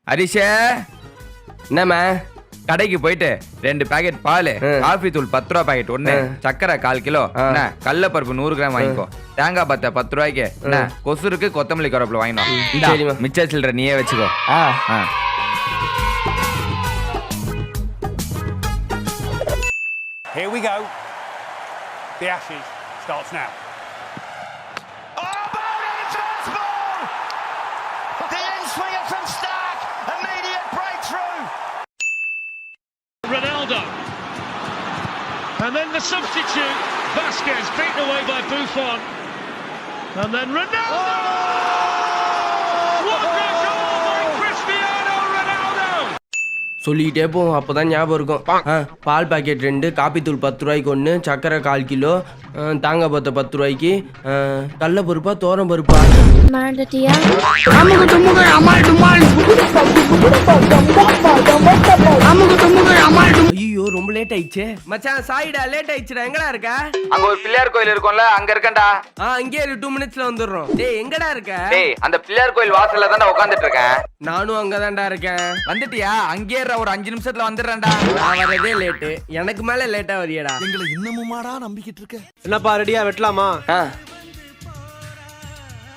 ஹரிஷே, என்னம்மா? கடைக்கு போயிட்டு 2 பாக்கெட் பால், காஃபி தூள் 10 ரூபா பாக்கெட் 1, சக்கரை 1/4 கிலோ, கடலப்பருப்பு 100 கிராம் வாங்கிக்கோ. தேங்காய் பத்தை 10 ரூபாய்க்கு, கொசுருக்கு கொத்தமல்லி கருவேப்பிலை வாங்கினோம். மிச்ச சில்லற நீயே வச்சுக்கோ. Here we go. The Ashes starts now. Oh, Bowden drops ball! The in-swinger from Stark, immediate breakthrough. Ronaldo. And then the substitute, Vasquez, beaten away by Buffon. And then Ronaldo! What a goal by Cristiano Ronaldo! சொல்லிக்கிட்டே போவோம், அப்போதான் ஞாபகம் இருக்கும். பால் packet 2, copy தூள் 10 ரூபாய்க்கு 1, சக்கரை 1/4 kilo, தேங்காய் பத்தை 10 ரூபாய்க்கு, கடல பருப்பா தோரம் பருப்பா. ஐயோ ரொம்ப லேட் ஆயிடுச்சு மச்சான். சாரிடா, லேட் ஆயிடுச்சுடா. எங்கடா இருக்க? அங்க ஒரு பிள்ளையார் கோயில் இருக்கும்ல, அங்க இருக்கேன்டா. அங்கே 2 மினிட்ஸ்ல வந்துடுறோம். டேய் எங்கடா இருக்க? டேய் அந்த பிள்ளையார் கோயில் வாசல்ல தான் உட்கார்ந்துட்டு இருக்கேன். நானும் அங்கதான்டா இருக்கேன். வந்துட்டியா? அங்கே ஒரு 5 நிமிஷத்துல வந்துடுறேன்டா. நான் வரதே லேட்டு, எனக்கு மேல லேட்டா வரியடா. எங்களை இன்னமுமாடா நம்பிக்கிட்டு இருக்க? என்னப்பா ரெடியா வெட்டலாமா?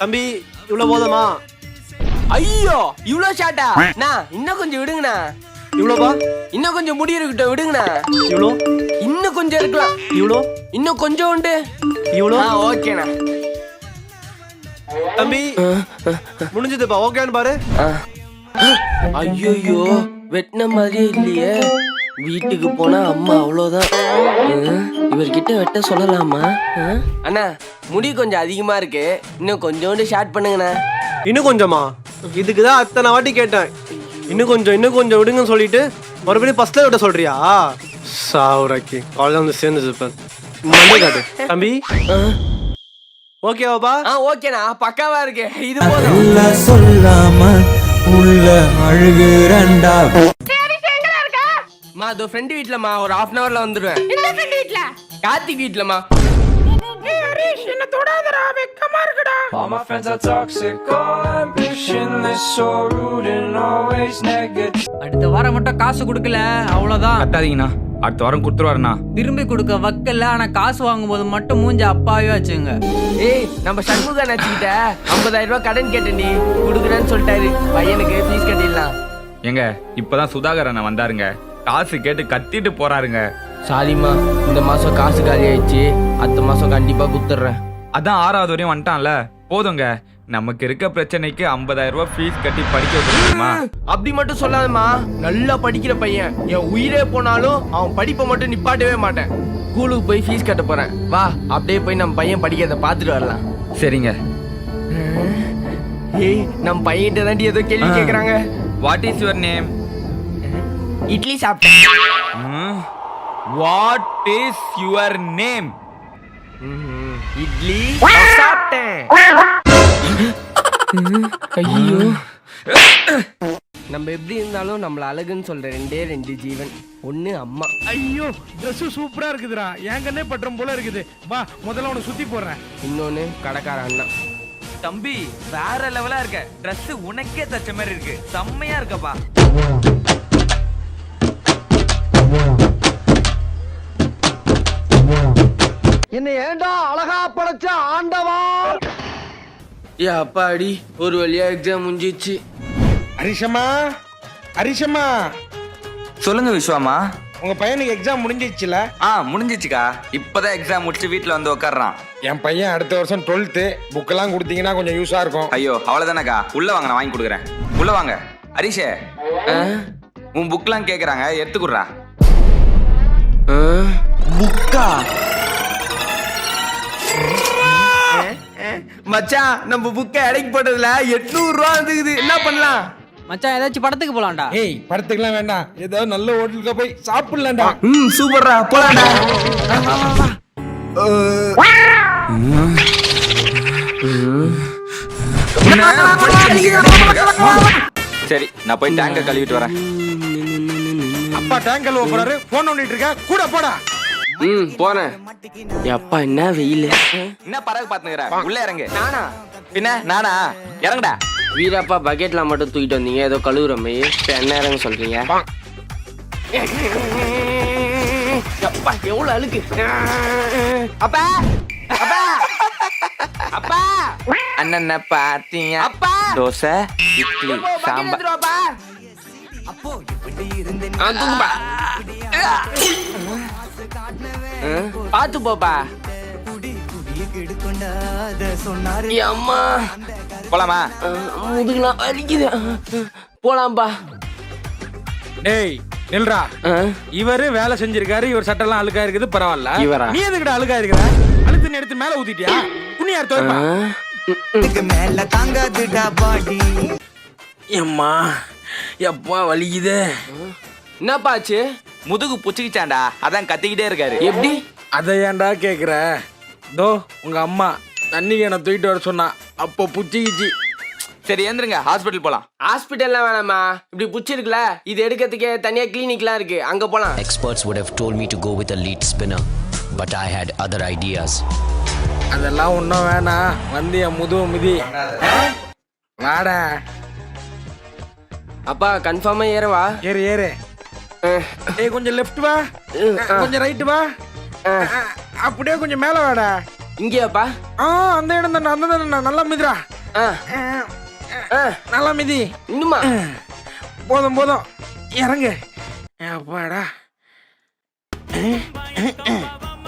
தம்பி இவ்வளவு போதுமா? ஐயோ இவ்ளோ ஷாட்டா? நான் இன்னும் கொஞ்சம் விடுங்கண்ணா. இவ்வளோப்பா? இன்னும் கொஞ்சம் முடி இருக்கட்டும், விடுங்கண்ணா. இவ்வளோ? இன்னும் கொஞ்சம் இருக்கலாம். இவ்வளோ? இன்னும் கொஞ்சம் உண்டு. இவ்வளோ? ஓகேண்ணா. தம்பி முடிஞ்சதுப்பா, ஓகேன்னு பாரு. ஐயோ வெட்டின மாதிரியே இல்லையே. வீட்டுக்கு போனா அம்மா அவ்வளோதான். இவர்கிட்ட வெட்ட சொல்லலாமா? அண்ணா முடி கொஞ்சம் அதிகமா இருக்கு, இன்னும் கொஞ்சோண்டு ஷார்ட் பண்ணுங்கண்ணா. இன்னும் கொஞ்சமா? இதுக்குதான் அத்தனை வாட்டி கேட்டேன். இன்னும் கொஞ்சம் விடுங்கன்னு சொல்லிட்டு மறுபடியும் ஃபர்ஸ்ட்ல விட சொல்றியா? சாவுராக்கி அவ்வளோதான் வந்து சேர்ந்து மண்டே காட்டு. தம்பி ஓகேவாப்பா? ஓகேண்ணா, பக்காவா இருக்கு. இது போதும். சொல்லாம உள்ள அழுகுறண்டா. மா அதோ ஃப்ரெண்ட் வீட்லமா, ஒரு 1/2 hourல வந்துடுவேன். என்ன ஃப்ரெண்ட் வீட்ல? கார்த்திக் வீட்லமா. ஹரிஷ் என்ன தொடாதடா, வெக்கமா இருக்குடா. All my friends are toxic, all ambitionless, so rude and always negative. அடுத்த வாரம் மட்டும் காசு கொடுக்கல அவ்வளவுதான். கட்டாதீங்கண்ணா, அடுத்த வாரம் கொடுத்துருவாருண்ணா. திரும்பி கொடுக்க வக்கல, ஆனா காசு வாங்கும்போது மட்டும் மூஞ்ச அப்பாவே வச்சுங்க. ஏய் நம்ம சண்முக நச்சிக்கிட்ட 50,000 ரூபாய் கடன் கேட்டேன்டி, கொடுக்குறேன்னு சொல்லிட்டாரு. பையனுக்கு ஃபீஸ் கட்டிடலாம். எங்க இப்பதான் சுதாகர் அண்ணா வந்தாருங்க, காசு கேட்டு கத்திட்டு போறாருங்க. சாரிம்மா, இந்த மாசம் காசு காலி ஆயிடுச்சு, அடுத்த மாசம் கண்டிப்பா குத்துறேன். அதான் 6வது வரையும் வந்துட்டான்ல, போதுங்க. நமக்கு இருக்க பிரச்சனைக்கு 50,000 ரூபாய் ஃபீஸ் கட்டி படிக்க வைக்கணுமா? அப்படி மட்டும் சொல்லாதம்மா, நல்லா படிக்கிற பையன். என் உயிரே போனாலும் அவன் படிப்பை மட்டும் நிப்பாட்டவே மாட்டேன். ஸ்கூலுக்கு போய் ஃபீஸ் கட்ட போறேன், வா அப்படியே போய் நம்ம பையன் படிக்கிறத பார்த்துட்டு வரலாம். சரிங்க. ஏய் நம்ம பையன்கிட்ட தாண்டி ஏதோ கேள்வி கேக்குறாங்க. What is your name? Idli சாப்பிட்டேன். What is your name? Idli சாப்பிட்டேன். ஐயோ நம்ம எப்படி இருந்தாலும் நம்மள அழகுன்னு சொல்ற 2 ஜீவன். ஒண்ணு அம்மா. ஐயோ ட்ரெஸ் சூப்பரா இருக்குதுடா, என் கண்ணே பட்டம் போல இருக்குது. வா முதல்ல உனக்கு சுத்தி போடுறேன். இன்னொன்னு கடைக்கார அண்ணா. தம்பி வேற லெவலா இருக்க, Dress உனக்கே தச்ச மாதிரி இருக்கு, செம்மையா இருக்கப்பா. என்ன ஏண்டா அழகா படைச்ச ஆண்டவா. ஏ அப்பாடி, ஒரு வழியா எக்ஸாம் முடிஞ்சிச்சு. ஹரிஷம்மா சொல்லுங்க விஸ்வாமா. உங்க பையனுக்கு எக்ஸாம் முடிஞ்சிச்சுல? முடிஞ்சிச்சுக்கா, இப்பதான் எக்ஸாம் முடிச்சு வீட்டுல வந்து உட்கார்றான். என் பையன் அடுத்த வருஷம் 12th புக்கெல்லாம் கொடுத்தீங்கன்னா கொஞ்சம் யூஸா இருக்கும். ஐயோ அவ்வளவுதானக்கா, உள்ள வாங்க நான் வாங்கி கொடுக்குறேன். உள்ள வாங்க. ஹரிஷே, உன் புக்லாம் கேக்குறாங்க, எடுத்துக்குறா. புக்கா? மச்சான் நம்ம புக்கை அடைக்கி போட்டதுல 800 ரூபா வந்துக்குது, என்ன பண்ணலாம்? மச்சான் ஏதாச்சும் படத்துக்கு போலாம்டா. ஏய் படத்துக்குலாம் வேண்டாம், ஏதாவது நல்ல ஹோட்டலுக்கு போய் சாப்பிடலாம்டா. சூப்பர்ரா, போலாம்டா. சரி நான் போய் டேங்க கழுவிட்டு வரேன். அப்பா டேங்க் கழுவ போறாரு, போன் பண்ணிட்டு இருக்க, கூட போடா. போறேன். அப்பா என்ன வெயில். என்ன பறவை பாத்துக்கிற, உள்ள இறங்கு. நானா? பின்ன நானா? இறங்குடா. வீரப்பா பக்கெட்ல மட்டும் தூக்கிட்டு வந்தீங்க, ஏதோ கழுவுற மாதிரி. இப்போ என்ன இறங்க சொல்றீங்க? அப்பா எவ்வளவு அழுக்கு. அப்பா அப்பா அப்பா அண்ணன் பாத்தீங்க அப்பா தோசை இட்லி சாம்பார் தூக்குப்பா. பாத்து போப்பா. அம்மா போலாமா? முதுகுலாம் வலிக்குது. போலாம்பா. டேய் நில்றா. இவரு வேலை செஞ்சிருக்காரு, இவர் சட்டெல்லாம் அழுக்கா இருக்குது, பரவாயில்ல. இவரா? நீ எதுக்கிட்ட அழுக்கா இருக்கிற? அழுத்து எடுத்து மேல ஊத்திட்டியா? துணி யார் துவைப்பா? மேல தாங்காதுடா பாடி. எம்மா எப்பா வலிக்குது. என்னப்பா ஆச்சு? முதுகு புச்சுக்கிச்சாண்டா, அதான் கத்திக்கிட்டே இருக்காரு. எப்படி? அதை ஏன்டா கேக்குற? தோ உங்க அம்மா தண்ணி கேனை தூக்கிட்டு வர சொன்னா, அப்போ புச்சிக்கிச்சு. சரி ஏந்திருங்க, ஹாஸ்பிட்டல் போலாம். ஹாஸ்பிட்டல்லாம் வேணாமா, இப்படி புடிச்சு இருக்குல்ல, இது எடுக்கிறதுக்கே தனியா கிளினிக்லாம் இருக்கு, அங்க போலாம். Experts would have told me to go with a lead spinner, but I had other ideas. அதெல்லாம் ஒன்றும் வேணாம், வந்து என் முதுகு மிதி. வாடா. அப்பா கன்ஃபார்மா ஏறவா? ஏறு ஏறு. ஏய் கொஞ்சம் லெஃப்ட் வா, கொஞ்சம் ரைட் வா, அப்படியே கொஞ்சம் மேல வாடா. இங்கேயாப்பா? அந்த இடம் தானே, அந்த தானே. நல்லா மிதிரா, நல்லா மிதி. இன்னுமா? போதும் போதும், இறங்கு. அப்பாடா,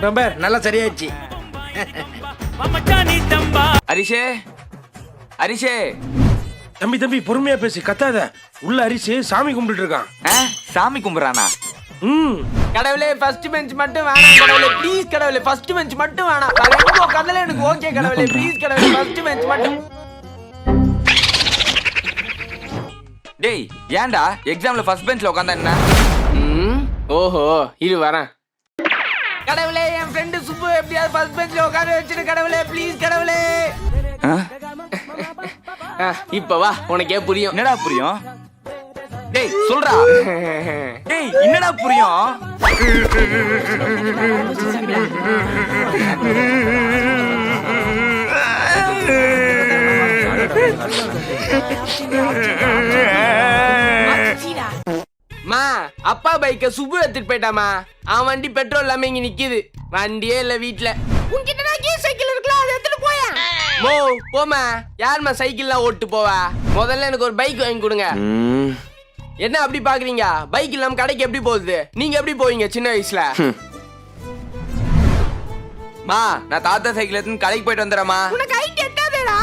ரொம்ப நல்லா சரியாச்சு. ஹரிஷே ஹரிஷே. தம்பி தம்பி பொறுமையா பேசி, கத்தாத. உள்ள ஹரிஷே சாமி கும்பிட்டு இருக்கான். சாமி கும்பிடுறானா? கடவுளே ஃபர்ஸ்ட் பெஞ்ச் மட்டும் வேணாம் கடவுளே, ப்ளீஸ் கடவுளே, ஃபர்ஸ்ட் பெஞ்ச் மட்டும் வேணாம். வேற எங்க உட்கார்ந்தாலும் எனக்கு ஓகே கடவுளே, ப்ளீஸ் கடவுளே, ஃபர்ஸ்ட் பெஞ்ச் மட்டும். டேய் ஏன்டா எக்ஸாம்ல ஃபர்ஸ்ட் பெஞ்ச்ல உட்கார்ந்தா என்ன? ஓஹோ இரு வரேன். கடவுளே என் ஃப்ரெண்ட் சுப்பு எப்படியாவது ஃபர்ஸ்ட் பெஞ்ச்ல உட்கார வச்சிரு கடவுளே, ப்ளீஸ் கடவுளே. இப்ப வா, உனக்கே புரியும். என்னடா புரியும்? டேய் சொல்றா. டேய் என்னடா புரியும்? மா அப்பா பைக்க சுப்பு எடுத்துட்டு போயிட்டாமா. அவன் வண்டி பெட்ரோல் இல்லாம இங்க நிக்குது, வண்டியே இல்ல வீட்டுல. உன்கிட்ட சைக்கிள் இருக்குல்ல, அதை எடுத்துட்டு போயா. மோ போமா, யாருமா சைக்கிள்லாம் ஓட்டு போவா? முதல்ல எனக்கு ஒரு பைக் வாங்கி கொடுங்க. என்ன அப்படி பாக்குறீங்க? பைக் இல்லாம கடைக்கு எப்படி போகுது? நீங்க எப்படி போவீங்க சின்ன வயசுல? மா நான் தாத்தா சைக்கிள் எடுத்து கடைக்கு போயிட்டு வந்துறேம்மா. உனக்கு ஹைட் எட்டாதேடா.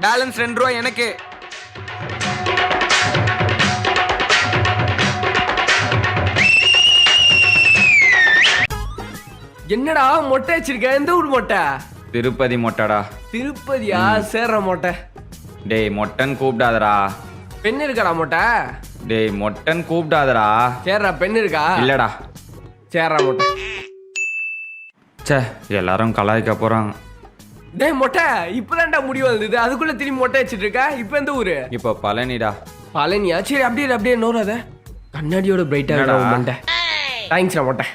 பேலன்ஸ் 2 ரூபா எனக்கு. என்னடா மொட்டை வச்சிருக்க? எந்த ஊர் மொட்டை? திருப்பதி மொட்டைடா. திருப்பதியா? சேர்ற மொட்டை. டேய் மொட்டன் கூப்பிடாதடா. பெண் இருக்காடா மொட்டை? டேய் மொட்டன் கூப்பிடாதடா. சேர்றா பெண் இருக்கா? இல்லடா. சேர்றா மொட்டை. சே எல்லாரும் கலாய்க்க போறாங்க. டேய் மொட்டை, இப்பதான்டா முடிவு வந்தது, அதுக்குள்ள திரும்பி மொட்டை வச்சிட்டு இருக்க. இப்ப எந்த ஊரு? இப்போ பழனிடா. பழனியா? சரி அப்படியே நோறாத, கண்ணாடியோட பிரைட்டா மொட்டை. தேங்க்ஸ்டா மொட்டை.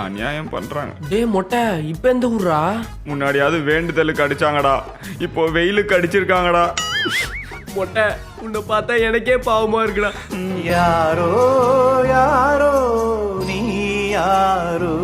அநியாயம் பண்றாங்க. டேய் மொட்டை, இப்ப எந்த ஊரா? முன்னாடியாவது வேண்டுதலுக்கு அடிச்சாங்கடா, இப்போ வெயிலுக்கு அடிச்சிருக்காங்கடா. மொட்டை உன்னை பார்த்தா எனக்கே பாவமா இருக்குடா. யாரோ யாரோ நீ யாரோ